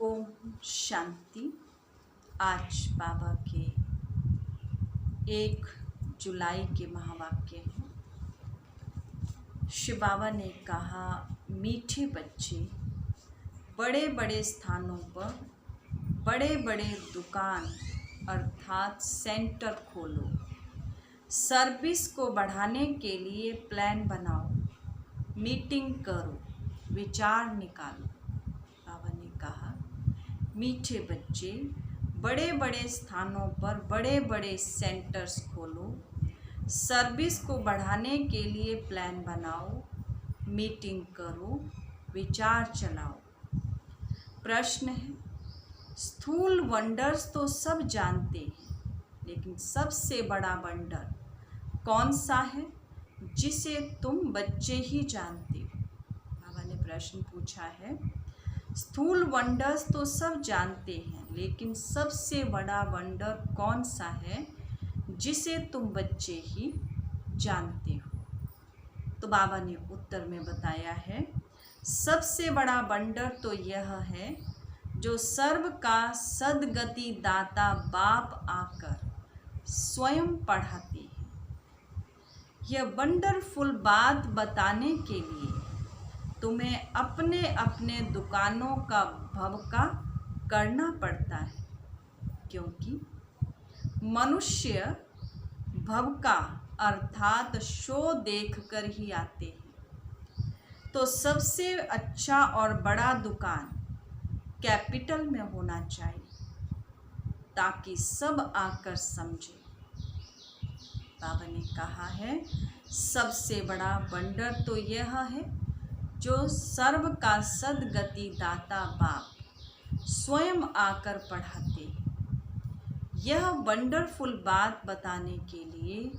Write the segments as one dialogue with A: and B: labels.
A: ओम शांति। आज बाबा के 1 जुलाई के महावाक्य हैं। शिव बाबा ने कहा, मीठे बच्चे बड़े बड़े स्थानों पर बड़े बड़े दुकान अर्थात सेंटर खोलो, सर्विस को बढ़ाने के लिए प्लान बनाओ, मीटिंग करो, विचार निकालो। बाबा ने कहा, मीठे बच्चे बड़े बड़े स्थानों पर बड़े बड़े सेंटर्स खोलो, सर्विस को बढ़ाने के लिए प्लान बनाओ, मीटिंग करो, विचार चलाओ। प्रश्न है, स्थूल वंडर्स तो सब जानते हैं, लेकिन सबसे बड़ा वंडर कौन सा है जिसे तुम बच्चे ही जानते हो? बाबा ने प्रश्न पूछा है। स्थूल वंडर्स तो सब जानते हैं, लेकिन सबसे बड़ा वंडर कौन सा है जिसे तुम बच्चे ही जानते हो? तो बाबा ने उत्तर में बताया है, सबसे बड़ा वंडर तो यह है जो सर्व का सद्गति दाता बाप आकर स्वयं पढ़ाते हैं। यह वंडरफुल बात बताने के लिए तुम्हें अपने अपने दुकानों का भवका करना पड़ता है, क्योंकि मनुष्य भवका अर्थात शो देखकर ही आते हैं। तो सबसे अच्छा और बड़ा दुकान कैपिटल में होना चाहिए ताकि सब आकर समझे। बाबा ने कहा है, सबसे बड़ा वंडर तो यह है जो सर्व का सद्गति दाता बाप स्वयं आकर पढ़ाते हैं। यह वंडरफुल बात बताने के लिए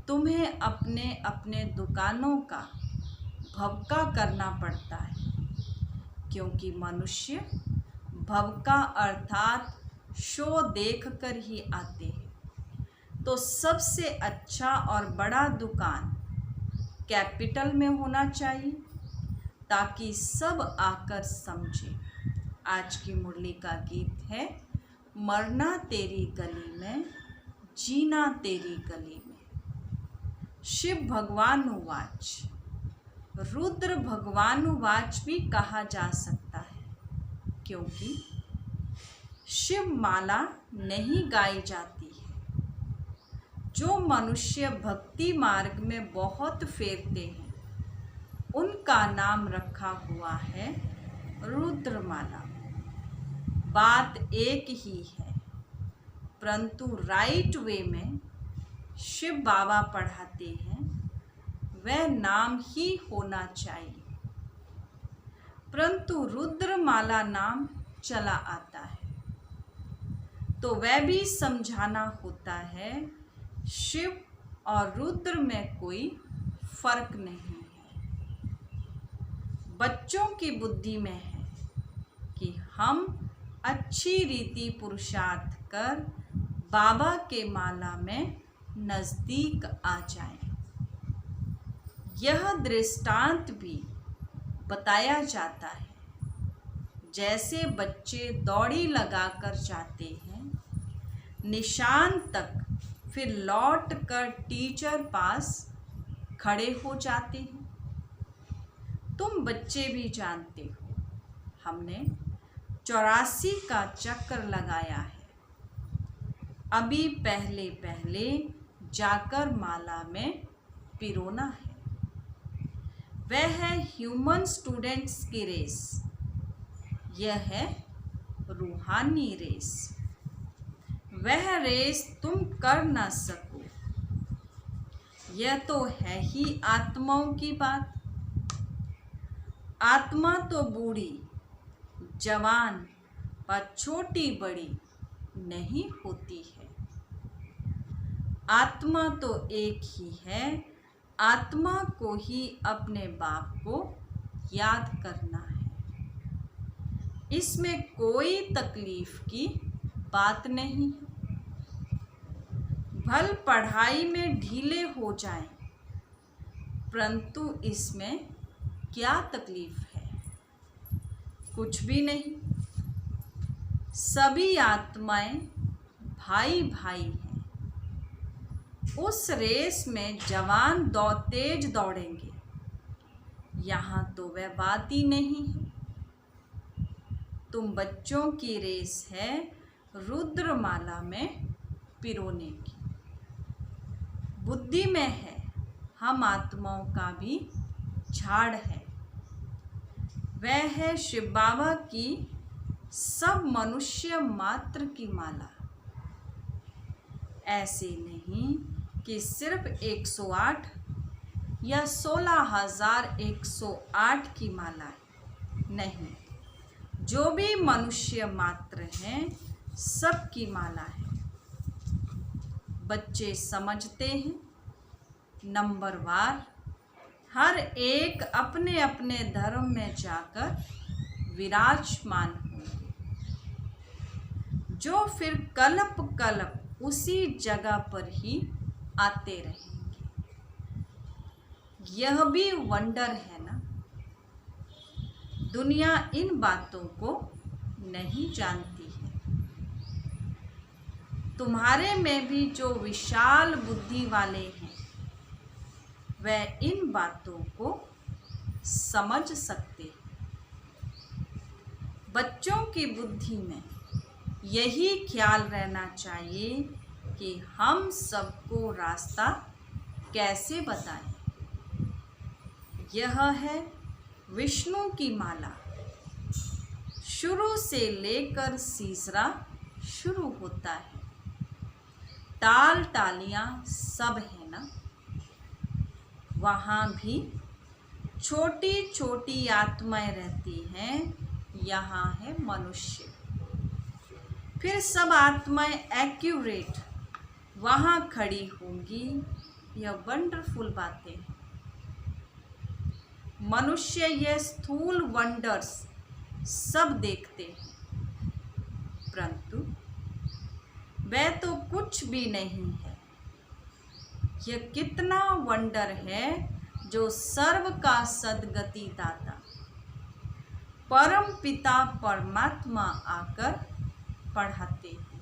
A: तुम्हें अपने अपने दुकानों का भवका करना पड़ता है, क्योंकि मनुष्य भवका अर्थात शो देख कर ही आते हैं। तो सबसे अच्छा और बड़ा दुकान कैपिटल में होना चाहिए ताकि सब आकर समझे। आज की मुरली का गीत है, मरना तेरी गली में, जीना तेरी गली में। शिव भगवानुवाच, रुद्र भगवानुवाच भी कहा जा सकता है, क्योंकि शिव माला नहीं गाई जाती है। जो मनुष्य भक्ति मार्ग में बहुत फेरते हैं, उनका नाम रखा हुआ है रुद्रमाला। बात एक ही है, परंतु राइट वे में शिव बाबा पढ़ाते हैं, वह नाम ही होना चाहिए। परंतु रुद्रमाला नाम चला आता है, तो वह भी समझाना होता है, शिव और रुद्र में कोई फर्क नहीं है। बच्चों की बुद्धि में है कि हम अच्छी रीति पुरुषार्थ कर बाबा के माला में नज़दीक आ जाएं। यह दृष्टांत भी बताया जाता है, जैसे बच्चे दौड़ी लगाकर जाते हैं निशान तक, फिर लौट कर टीचर पास खड़े हो जाते हैं। तुम बच्चे भी जानते हो, हमने 84 का चक्कर लगाया है। अभी पहले पहले जाकर माला में पिरोना है। वह है ह्यूमन स्टूडेंट्स की रेस, यह है रूहानी रेस। वह रेस तुम कर ना सको, यह तो है ही आत्माओं की बात। आत्मा तो बूढ़ी जवान व छोटी बड़ी नहीं होती है। आत्मा तो एक ही है, आत्मा को ही अपने बाप को याद करना है। इसमें कोई तकलीफ की बात नहीं। भल पढ़ाई में ढीले हो जाएं, परंतु इसमें क्या तकलीफ है? कुछ भी नहीं। सभी आत्माएं भाई भाई हैं। उस रेस में जवान तेज दौड़ेंगे। यहाँ तो वह बात ही नहीं है। तुम बच्चों की रेस है रुद्रमाला में पिरोने की। बुद्धि में है हम आत्माओं का भी झाड़ है। वह है शिव बाबा की सब मनुष्य मात्र की माला। ऐसे नहीं कि सिर्फ 108 या 16,108 की माला, नहीं, जो भी मनुष्य मात्र हैं सबकी माला है। बच्चे समझते हैं नंबरवार हर एक अपने अपने धर्म में जाकर विराजमान होंगे, जो फिर कल्प कल्प उसी जगह पर ही आते रहेंगे। यह भी वंडर है ना। दुनिया इन बातों को नहीं जानती है। तुम्हारे में भी जो विशाल बुद्धि वाले हैं वह इन बातों को समझ सकते हैं। बच्चों की बुद्धि में यही ख्याल रहना चाहिए कि हम सबको रास्ता कैसे बताएं। यह है विष्णु की माला। शुरू से लेकर सीसरा शुरू होता है। ताल तालियां सब है ना। वहाँ भी छोटी छोटी आत्माएं रहती हैं। यहाँ है मनुष्य। फिर सब आत्माएं एक्यूरेट वहाँ खड़ी होंगी। यह वंडरफुल बातें हैं। मनुष्य यह स्थूल वंडर्स सब देखते हैं, परंतु वह तो कुछ भी नहीं है। यह कितना वंडर है जो सर्व का सद्गति दाता परम पिता परमात्मा आकर पढ़ाते हैं।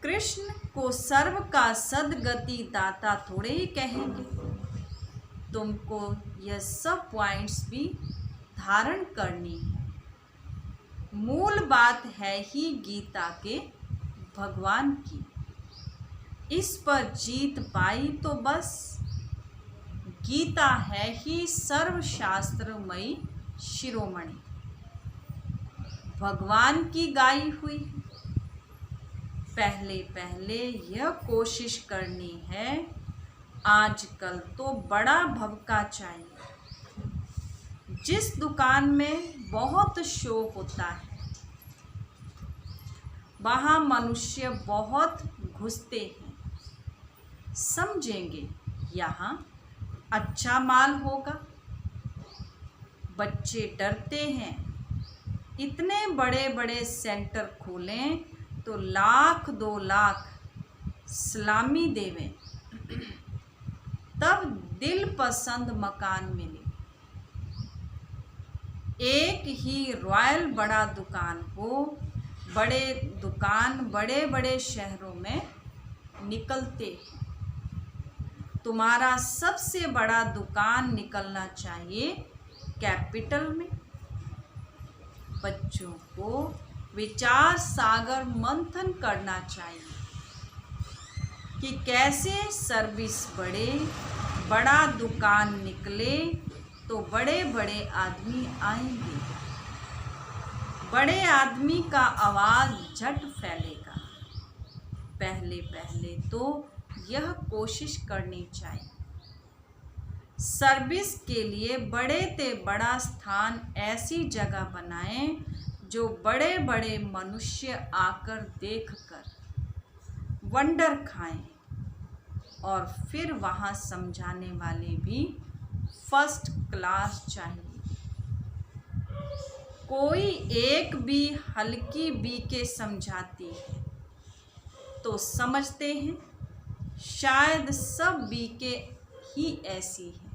A: कृष्ण को सर्व का सद्गति दाता थोड़े ही कहेंगे। तुमको यह सब पॉइंट्स भी धारण करनी है। मूल बात है ही गीता के भगवान की। इस पर जीत पाई तो बस। गीता है ही सर्वशास्त्रमयी शिरोमणि, भगवान की गाई हुई। पहले पहले यह कोशिश करनी है। आजकल तो बड़ा भवका चाहिए। जिस दुकान में बहुत शो होता है वहाँ मनुष्य बहुत घुसते हैं। समझेंगे यहाँ अच्छा माल होगा। बच्चे डरते हैं। इतने बड़े बड़े सेंटर खोलें तो 1,00,000 2 लाख सलामी देवें तब दिल पसंद मकान मिले। एक ही रॉयल बड़ा दुकान हो। बड़े दुकान बड़े बड़े शहरों में निकलते हैं। तुम्हारा सबसे बड़ा दुकान निकलना चाहिए कैपिटल में। बच्चों को विचार सागर मंथन करना चाहिए कि कैसे सर्विस बढ़े, बड़ा दुकान निकले तो बड़े बड़े आदमी आएंगे। बड़े आदमी का आवाज़ झट फैलेगा। पहले पहले तो यह कोशिश करनी चाहिए। सर्विस के लिए बड़े ते बड़ा स्थान ऐसी जगह बनाएं जो बड़े बड़े मनुष्य आकर देखकर वंडर खाएं और फिर वहाँ समझाने वाले भी फर्स्ट क्लास चाहिए। कोई एक भी हल्की बीके समझाती है तो समझते हैं शायद सब बीके ही ऐसी है।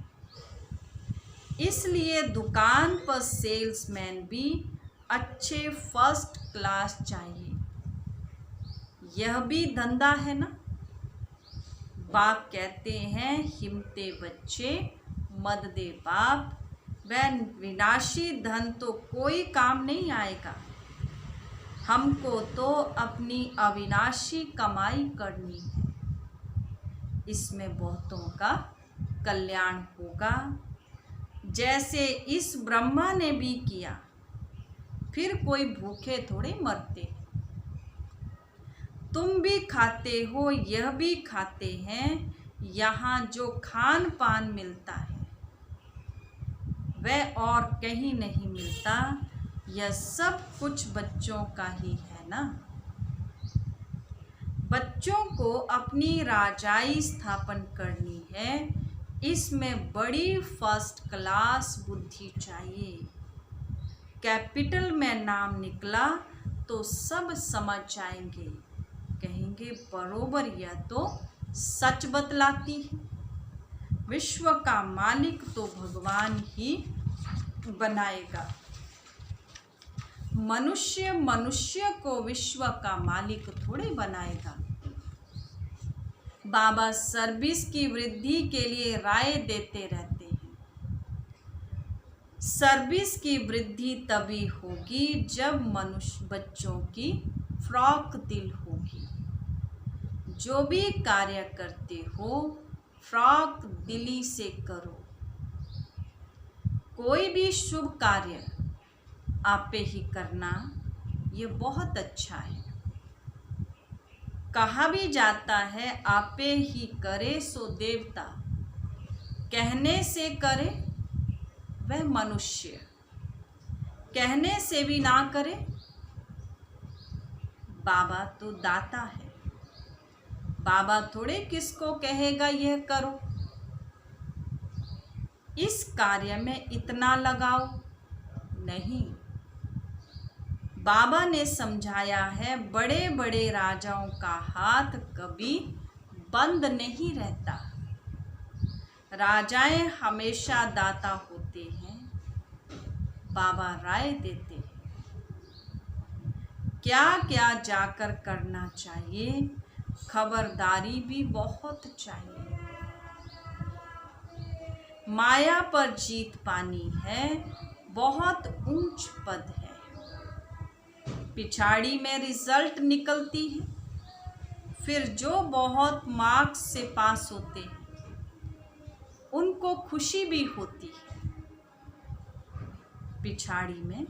A: इसलिए दुकान पर सेल्समैन भी अच्छे फर्स्ट क्लास चाहिए। यह भी धंधा है ना। बाप कहते हैं, हिम्मते बच्चे मद दे बाप, वह विनाशी धन तो कोई काम नहीं आएगा। हमको तो अपनी अविनाशी कमाई करनी है, इसमें बहुतों का कल्याण होगा। जैसे इस ब्रह्मा ने भी किया, फिर कोई भूखे थोड़े मरते। तुम भी खाते हो, यह भी खाते हैं। यहाँ जो खान पान मिलता है वह और कहीं नहीं मिलता। यह सब कुछ बच्चों का ही है ना। बच्चों को अपनी राजाई स्थापन करनी है, इसमें बड़ी फर्स्ट क्लास बुद्धि चाहिए। कैपिटल में नाम निकला तो सब समझ जाएंगे, कहेंगे बरोबर यह तो सच बतलाती है। विश्व का मालिक तो भगवान ही बनाएगा। मनुष्य मनुष्य को विश्व का मालिक थोड़े बनाएगा। बाबा सर्विस की वृद्धि के लिए राय देते रहते हैं। सर्विस की वृद्धि तभी होगी जब मनुष्य बच्चों की फ्रॉक दिल होगी। जो भी कार्य करते हो फ्रॉक दिली से करो। कोई भी शुभ कार्य आपे ही करना, ये बहुत अच्छा है। कहा भी जाता है, आपे ही करे सो देवता, कहने से करे वह मनुष्य, कहने से भी ना करे। बाबा तो दाता है, बाबा थोड़े किसको कहेगा यह करो, इस कार्य में इतना लगाओ, नहीं। बाबा ने समझाया है, बड़े बड़े राजाओं का हाथ कभी बंद नहीं रहता। राजाएं हमेशा दाता होते हैं। बाबा राय देते हैं क्या क्या जाकर करना चाहिए, खबरदारी भी बहुत चाहिए। माया पर जीत पानी है, बहुत ऊंच पद है। पिछाड़ी में रिजल्ट निकलती है, फिर जो बहुत मार्क्स से पास होते हैं उनको खुशी भी होती है। पिछाड़ी में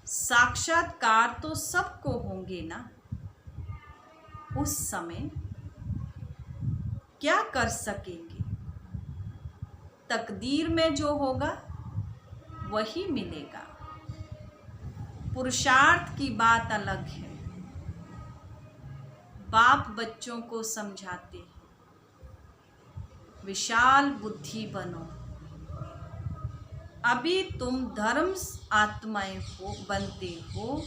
A: साक्षात्कार तो सबको होंगे ना। उस समय क्या कर सकेंगे, तकदीर में जो होगा वही मिलेगा। पुरुषार्थ की बात अलग है। बाप बच्चों को समझाते हैं, विशाल बुद्धि बनो। अभी तुम धर्म आत्माएं हो बनते हो।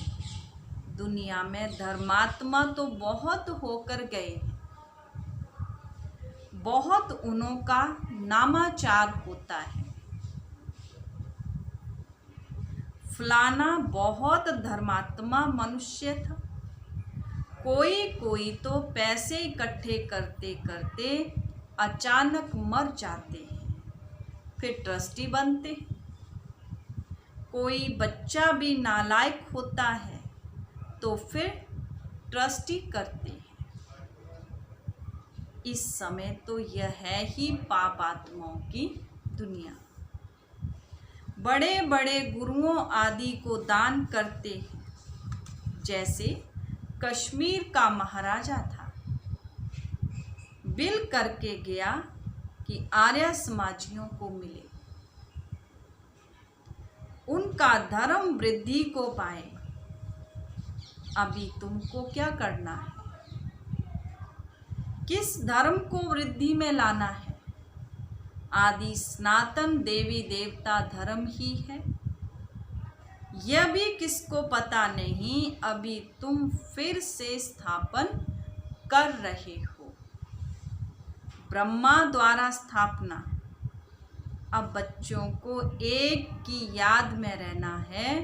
A: दुनिया में धर्मात्मा तो बहुत होकर गए हैं, बहुत उन्हों का नामाचार होता है। फलाना बहुत धर्मात्मा मनुष्य था। कोई कोई तो पैसे इकट्ठे करते करते अचानक मर जाते हैं, फिर ट्रस्टी बनते हैं। कोई बच्चा भी नालायक होता है तो फिर ट्रस्टी करते हैं। इस समय तो यह है ही पाप आत्माओं की दुनिया। बड़े बड़े गुरुओं आदि को दान करते हैं। जैसे कश्मीर का महाराजा था, बिल करके गया कि आर्य समाजियों को मिले, उनका धर्म वृद्धि को पाए। अभी तुमको क्या करना है, किस धर्म को वृद्धि में लाना है। आदि सनातन देवी देवता धर्म ही है, यह भी किसको पता नहीं। अभी तुम फिर से स्थापन कर रहे हो, ब्रह्मा द्वारा स्थापना। अब बच्चों को एक की याद में रहना है,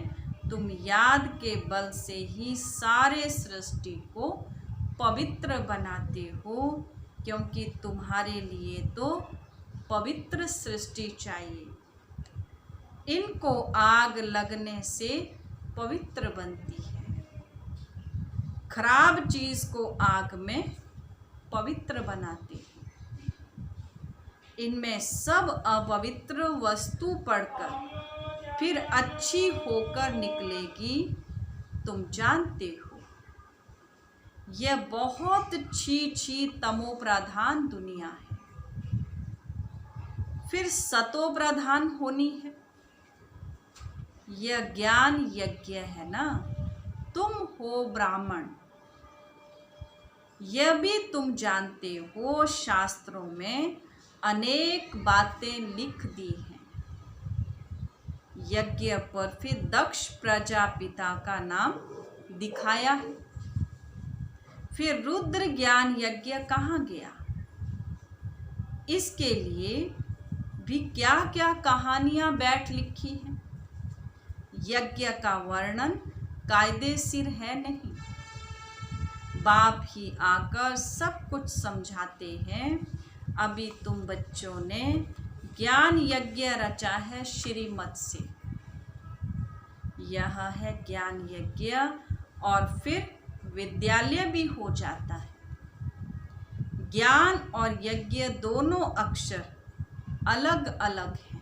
A: तुम याद के बल से ही सारे सृष्टि को पवित्र बनाते हो, क्योंकि तुम्हारे लिए तो पवित्र सृष्टि चाहिए। इनको आग लगने से पवित्र बनती है। खराब चीज को आग में पवित्र बनाते हैं। इनमें सब अपवित्र वस्तु पड़कर फिर अच्छी होकर निकलेगी, तुम जानते हो। यह बहुत छी तमो प्रधान दुनिया है, फिर सतो प्रधान होनी है। यह ज्ञान यज्ञ है ना, तुम हो ब्राह्मण। यह भी तुम जानते हो, शास्त्रों में अनेक बातें लिख दी हैं। यज्ञ पर फिर दक्ष प्रजापिता का नाम दिखाया है। फिर रुद्र ज्ञान यज्ञ कहाँ गया? इसके लिए भी क्या क्या कहानियां बैठ लिखी हैं। यज्ञ का वर्णन कायदेशीर है नहीं। बाप ही आकर सब कुछ समझाते हैं। अभी तुम बच्चों ने ज्ञान यज्ञ रचा है श्रीमत से। यह है ज्ञान यज्ञ, और फिर विद्यालय भी हो जाता है। ज्ञान और यज्ञ दोनों अक्षर अलग अलग हैं।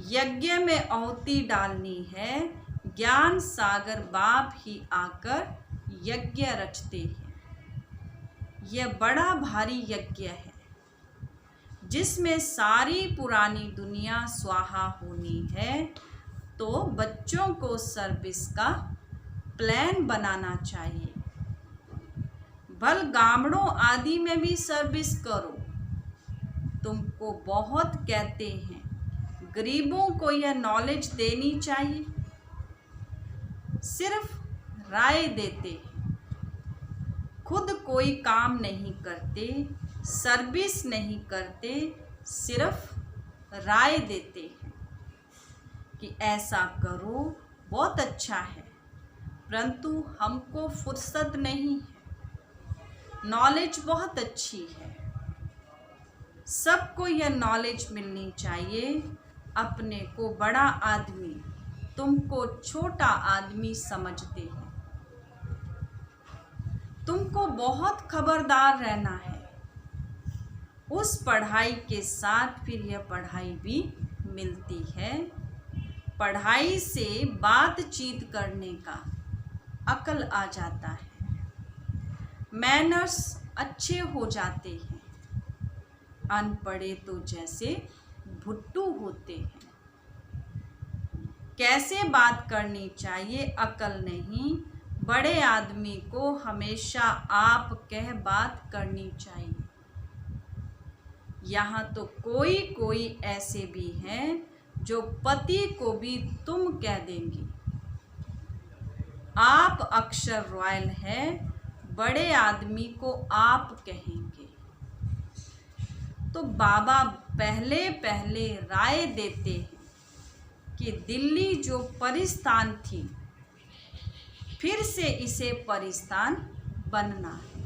A: यज्ञ में आहुति डालनी है, ज्ञान सागर बाप ही आकर यज्ञ रचते हैं। यह बड़ा भारी यज्ञ है, जिसमें सारी पुरानी दुनिया स्वाहा होनी है। तो बच्चों को सर्विस का प्लान बनाना चाहिए। भल गामड़ों आदि में भी सर्विस करो। तुमको बहुत कहते हैं, गरीबों को यह नॉलेज देनी चाहिए। सिर्फ राय देते हैं, खुद कोई काम नहीं करते, सर्विस नहीं करते, सिर्फ राय देते हैं कि ऐसा करो, बहुत अच्छा है, परंतु हमको फुर्सत नहीं है। नॉलेज बहुत अच्छी है, सबको यह नॉलेज मिलनी चाहिए। अपने को बड़ा आदमी, तुमको छोटा आदमी समझते हैं। तुमको बहुत खबरदार रहना है। उस पढ़ाई के साथ फिर यह पढ़ाई भी मिलती है। पढ़ाई से बातचीत करने का अकल आ जाता है, मैनर्स अच्छे हो जाते हैं। अनपढ़े तो जैसे भुट्टू होते हैं। कैसे बात करनी चाहिए अकल नहीं। बड़े आदमी को हमेशा आप कह बात करनी चाहिए। यहाँ तो कोई कोई ऐसे भी हैं जो पति को भी तुम कह देंगी। आप अक्षर रॉयल है, बड़े आदमी को आप कहेंगे। तो बाबा पहले पहले राय देते हैं कि दिल्ली जो परिस्थान थी, फिर से इसे परिस्थान बनना है।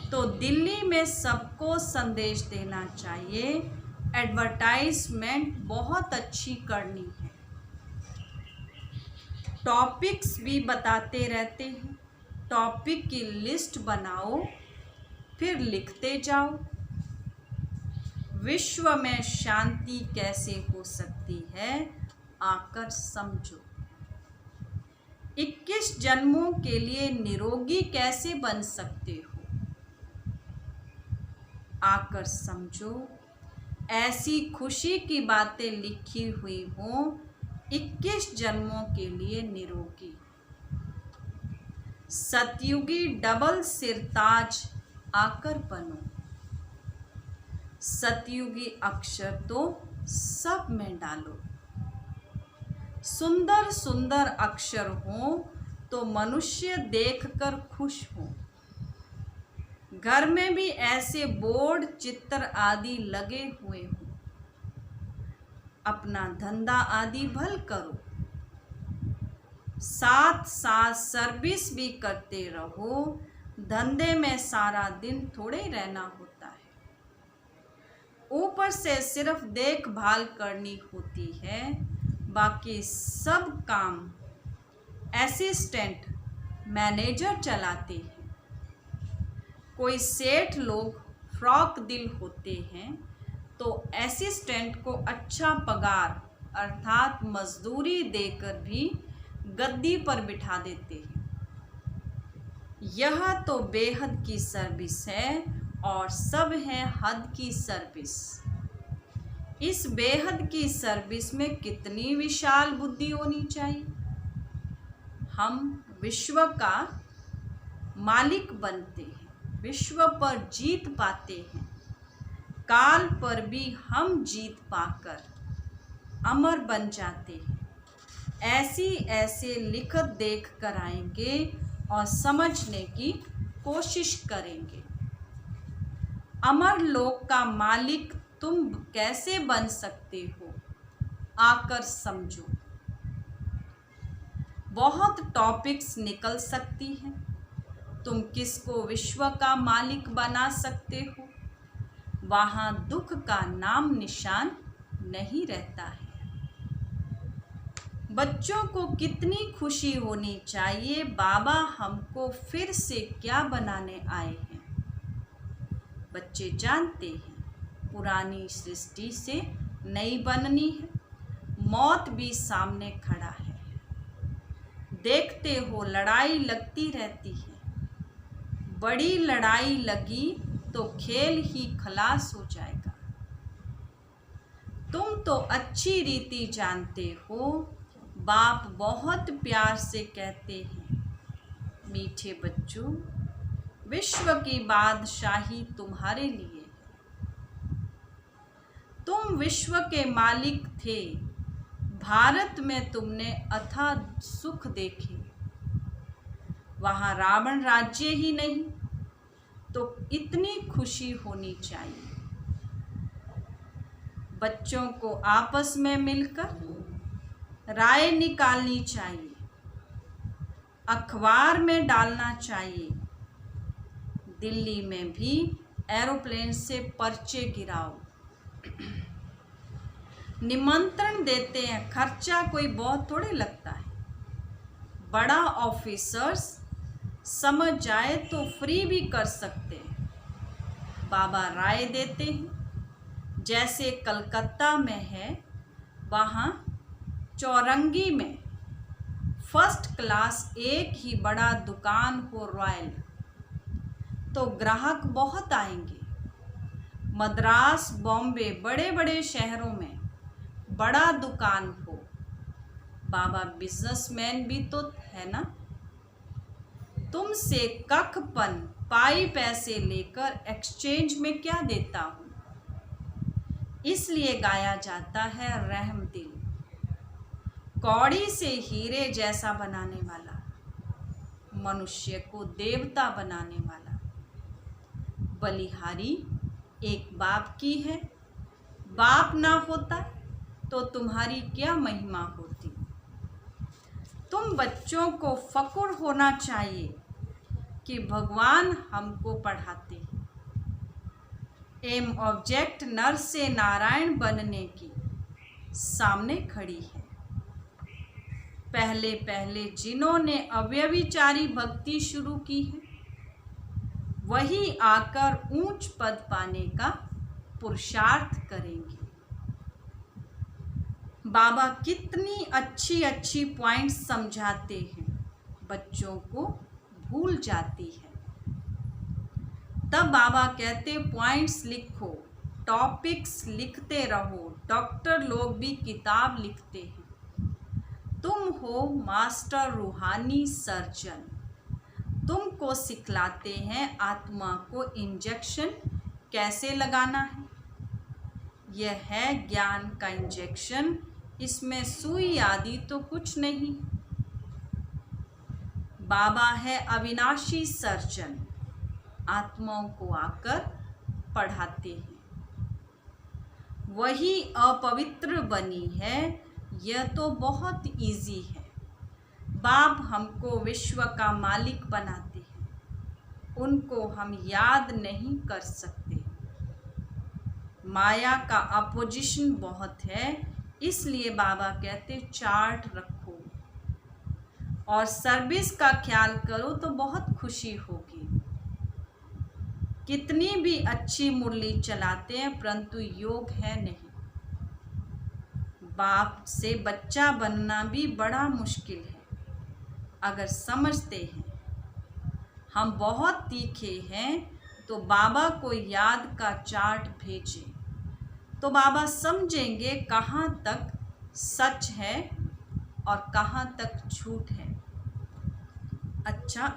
A: तो दिल्ली में सबको संदेश देना चाहिए। एडवर्टाइजमेंट बहुत अच्छी करनी है। टॉपिक्स भी बताते रहते हैं। टॉपिक की लिस्ट बनाओ, फिर लिखते जाओ। विश्व में शांति कैसे हो सकती है, आकर समझो। 21 जन्मों के लिए निरोगी कैसे बन सकते हो, आकर समझो। ऐसी खुशी की बातें लिखी हुई हों, 21 जन्मों के लिए निरोगी। सतयुगी डबल सिरताज आकर बनो। सतयुगी अक्षर तो सब में डालो। सुंदर सुंदर अक्षर हो तो मनुष्य देखकर खुश हो। घर में भी ऐसे बोर्ड चित्र आदि लगे हुए हों। अपना धंधा आदि भल करो, साथ साथ सर्विस भी करते रहो। धंधे में सारा दिन थोड़े ही रहना होता है, ऊपर से सिर्फ देखभाल करनी होती है, बाकी सब काम असिस्टेंट मैनेजर चलाते हैं। कोई सेठ लोग फ्रॉक दिल होते हैं तो असिस्टेंट को अच्छा पगार अर्थात मजदूरी देकर भी गद्दी पर बिठा देते हैं। यह तो बेहद की सर्विस है और सब है हद की सर्विस। इस बेहद की सर्विस में कितनी विशाल बुद्धि होनी चाहिए। हम विश्व का मालिक बनते हैं, विश्व पर जीत पाते हैं, काल पर भी हम जीत पाकर अमर बन जाते हैं। ऐसी ऐसे लिखत देख कर आएंगे और समझने की कोशिश करेंगे। अमर लोक का मालिक तुम कैसे बन सकते हो, आकर समझो। बहुत टॉपिक्स निकल सकती हैं, तुम किसको विश्व का मालिक बना सकते हो, वहाँ दुख का नाम निशान नहीं रहता है। बच्चों को कितनी खुशी होनी चाहिए, बाबा हमको फिर से क्या बनाने आए हैं। बच्चे जानते हैं पुरानी सृष्टि से नई बननी है, मौत भी सामने खड़ा है। देखते हो लड़ाई लगती रहती है, बड़ी लड़ाई लगी तो खेल ही खलास हो जाएगा। तुम तो अच्छी रीति जानते हो, बाप बहुत प्यार से कहते हैं, मीठे बच्चों, विश्व की बादशाही तुम्हारे लिए है। तुम विश्व के मालिक थे, भारत में तुमने अथाह सुख देखे। वहाँ रावण राज्य ही नहीं तो इतनी खुशी होनी चाहिए। बच्चों को आपस में मिलकर राय निकालनी चाहिए, अखबार में डालना चाहिए। दिल्ली में भी एरोप्लेन से पर्चे गिराओ, निमंत्रण देते हैं, खर्चा कोई बहुत थोड़े लगता है। बड़ा ऑफिसर्स समझ जाए तो फ्री भी कर सकते हैं। बाबा राय देते हैं, जैसे कलकत्ता में है, वहाँ चौरंगी में फर्स्ट क्लास एक ही बड़ा दुकान हो रॉयल, तो ग्राहक बहुत आएंगे। मद्रास, बॉम्बे, बड़े बड़े शहरों में बड़ा दुकान हो। बाबा बिजनेसमैन भी तो है ना। तुमसे कखपन पाई पैसे लेकर एक्सचेंज में क्या देता हूँ। इसलिए गाया जाता है रहम दिल, कौड़ी से हीरे जैसा बनाने वाला, मनुष्य को देवता बनाने वाला। बलिहारी एक बाप की है, बाप ना होता तो तुम्हारी क्या महिमा होती। तुम बच्चों को फक्र होना चाहिए कि भगवान हमको पढ़ाते हैं। एम ऑब्जेक्ट नर से नारायण बनने की सामने खड़ी है। पहले पहले जिन्होंने अव्यभिचारी भक्ति शुरू की है, वही आकर ऊंच पद पाने का पुरुषार्थ करेंगे। बाबा कितनी अच्छी अच्छी पॉइंट्स समझाते हैं, बच्चों को भूल जाती है। तब बाबा कहते पॉइंट्स लिखो, टॉपिक्स लिखते रहो। डॉक्टर लोग भी किताब लिखते हैं। तुम हो मास्टर रूहानी सर्जन, तुमको सिखलाते हैं आत्मा को इंजेक्शन कैसे लगाना है। यह है ज्ञान का इंजेक्शन, इसमें सुई आदि तो कुछ नहीं। बाबा है अविनाशी सर्जन, आत्माओं को आकर पढ़ाते हैं। वही अपवित्र बनी है। यह तो बहुत इजी है। बाप हमको विश्व का मालिक बनाते हैं, उनको हम याद नहीं कर सकते। माया का अपोजिशन बहुत है, इसलिए बाबा कहते चार्ट रखो और सर्विस का ख्याल करो तो बहुत खुशी होगी। कितनी भी अच्छी मुरली चलाते हैं परंतु योग है नहीं। बाप से बच्चा बनना भी बड़ा मुश्किल है। अगर समझते हैं हम बहुत तीखे हैं तो बाबा को याद का चार्ट भेजें तो बाबा समझेंगे कहाँ तक सच है और कहाँ तक झूठ है। अच्छा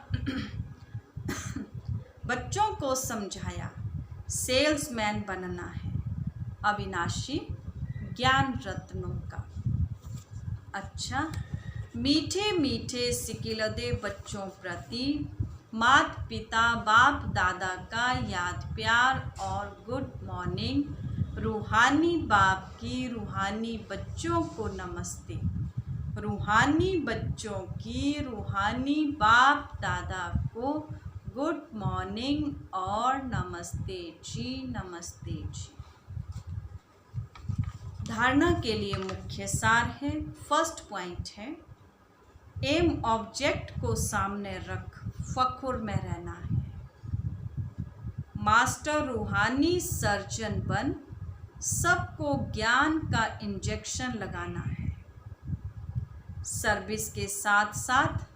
A: बच्चों को समझाया सेल्समैन बनना है अविनाशी ज्ञान रत्नों का। अच्छा मीठे मीठे सिकिलदे बच्चों प्रति माता पिता बाप दादा का याद प्यार और गुड मॉर्निंग। रूहानी बाप की रूहानी बच्चों को नमस्ते। रूहानी बच्चों की रूहानी बाप दादा को गुड मॉर्निंग और नमस्ते जी, नमस्ते जी। धारणा के लिए मुख्य सार है। फर्स्ट पॉइंट है एम ऑब्जेक्ट को सामने रख फखुर में रहना है। मास्टर रूहानी सर्जन बन सबको ज्ञान का इंजेक्शन लगाना है। सर्विस के साथ साथ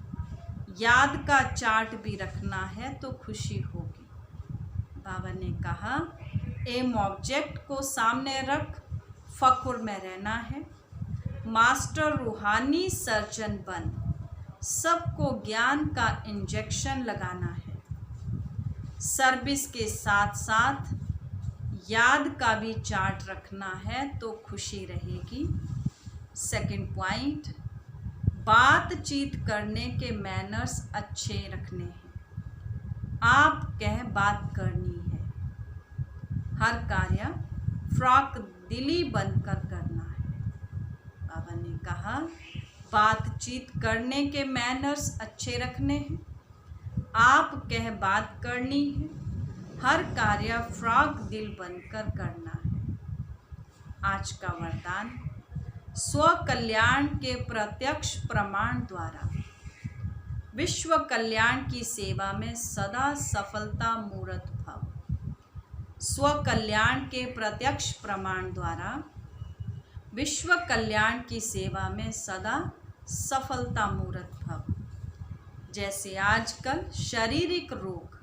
A: याद का चार्ट भी रखना है तो खुशी होगी। बाबा ने कहा एम ऑब्जेक्ट को सामने रख फखुर में रहना है। मास्टर रूहानी सर्जन बन सबको ज्ञान का इंजेक्शन लगाना है। सर्विस के साथ साथ याद का भी चार्ट रखना है तो खुशी रहेगी। सेकंड पॉइंट बातचीत करने के मैनर्स अच्छे रखने हैं। आप कह बात करनी है। हर कार्य फ्रॉक दिली बनकर करना है। बाबा ने कहा बातचीत करने के मैनर्स अच्छे रखने हैं। आप कह बात करनी है। हर कार्य फ्रॉक दिल बनकर करना है। आज का वरदान स्व कल्याण के प्रत्यक्ष प्रमाण द्वारा विश्व कल्याण की सेवा में सदा सफलता मूर्त भव। स्व कल्याण के प्रत्यक्ष प्रमाण द्वारा विश्व कल्याण की सेवा में सदा सफलता मूर्त भव। जैसे आजकल शारीरिक रोग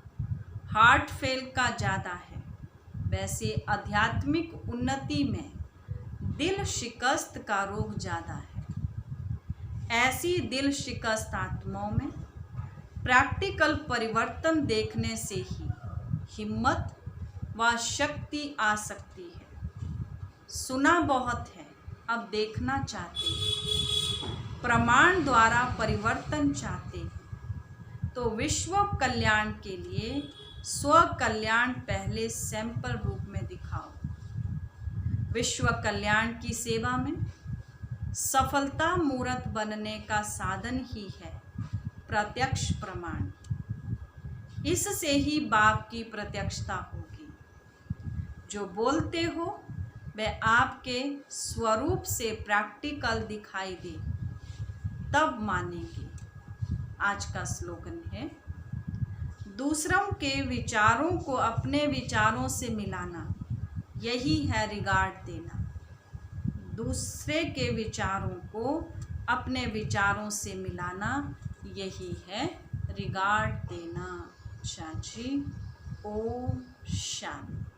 A: हार्ट फेल का ज़्यादा है, वैसे आध्यात्मिक उन्नति में दिल शिकस्त का रोग ज़्यादा है। ऐसी दिल शिकस्त आत्माओं में प्रैक्टिकल परिवर्तन देखने से ही हिम्मत व शक्ति आ सकती है। सुना बहुत है, अब देखना चाहते हैं। प्रमाण द्वारा परिवर्तन चाहते हैं तो विश्व कल्याण के लिए स्व कल्याण पहले सैंपल रूप में दिखाओ। विश्व कल्याण की सेवा में सफलता मूर्त बनने का साधन ही है प्रत्यक्ष प्रमाण। इससे ही बाप की प्रत्यक्षता होगी। जो बोलते हो वह आपके स्वरूप से प्रैक्टिकल दिखाई दे तब मानेंगे। आज का स्लोगन है दूसरों के विचारों को अपने विचारों से मिलाना, यही है रिगार्ड देना। दूसरे के विचारों को अपने विचारों से मिलाना, यही है रिगार्ड देना। चाची ओम शांति।